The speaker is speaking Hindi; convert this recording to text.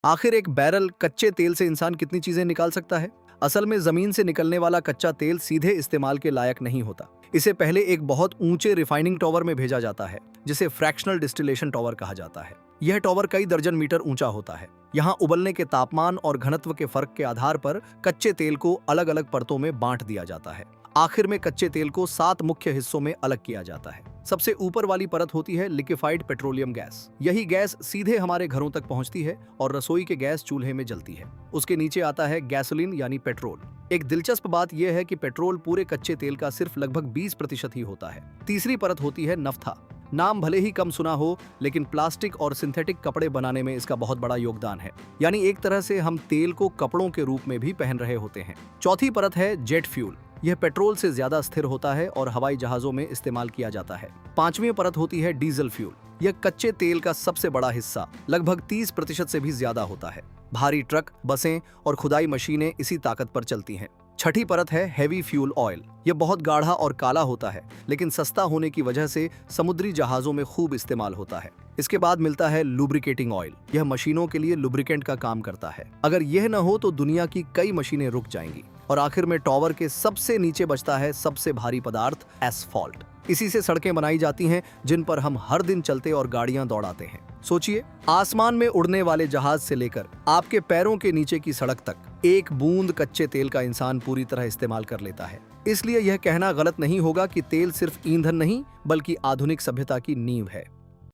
आखिर एक बैरल कच्चे तेल से इंसान कितनी चीजें निकाल सकता है? असल में जमीन से निकलने वाला कच्चा तेल सीधे इस्तेमाल के लायक नहीं होता। इसे पहले एक बहुत ऊंचे रिफाइनिंग टॉवर में भेजा जाता है, जिसे फ्रैक्शनल डिस्टिलेशन टॉवर कहा जाता है। यह टॉवर कई दर्जन मीटर ऊंचा होता है। यहाँ उबलने के तापमान और घनत्व के फर्क के आधार पर कच्चे तेल को अलग अलग परतों में बांट दिया जाता है। आखिर में कच्चे तेल को 7 मुख्य हिस्सों में अलग किया जाता है। सबसे ऊपर वाली परत होती है लिक्विफाइड पेट्रोलियम गैस। यही गैस सीधे हमारे घरों तक पहुंचती है और रसोई के गैस चूल्हे में जलती है। उसके नीचे आता है गैसोलीन यानी पेट्रोल। एक दिलचस्प बात यह है कि पेट्रोल पूरे कच्चे तेल का सिर्फ लगभग 20% ही होता है। तीसरी परत होती है नफ्था। नाम भले ही कम सुना हो, लेकिन प्लास्टिक और सिंथेटिक कपड़े बनाने में इसका बहुत बड़ा योगदान है। यानी एक तरह से हम तेल को कपड़ों के रूप में भी पहन रहे होते हैं। चौथी परत है जेट फ्यूल। यह पेट्रोल से ज्यादा स्थिर होता है और हवाई जहाजों में इस्तेमाल किया जाता है। पांचवी परत होती है डीजल फ्यूल। यह कच्चे तेल का सबसे बड़ा हिस्सा, लगभग 30% से भी ज्यादा होता है। भारी ट्रक, बसें और खुदाई मशीनें इसी ताकत पर चलती हैं। छठी परत है हैवी फ्यूल ऑयल। यह बहुत गाढ़ा और काला होता है, लेकिन सस्ता होने की वजह से समुद्री जहाजों में खूब इस्तेमाल होता है। इसके बाद मिलता है लुब्रिकेटिंग ऑयल। यह मशीनों के लिए लुब्रिकेंट का काम करता है। अगर यह न हो तो दुनिया की कई मशीनें रुक जाएंगी। और आखिर में टॉवर के सबसे नीचे बचता है सबसे भारी पदार्थ, एस्फॉल्ट। इसी से सड़कें बनाई जाती हैं, जिन पर हम हर दिन चलते और गाड़ियां दौड़ाते हैं। सोचिए, आसमान में उड़ने वाले जहाज से लेकर आपके पैरों के नीचे की सड़क तक एक बूंद कच्चे तेल का इंसान पूरी तरह इस्तेमाल कर लेता है। इसलिए यह कहना गलत नहीं होगा कि तेल सिर्फ ईंधन नहीं, बल्कि आधुनिक सभ्यता की नींव है।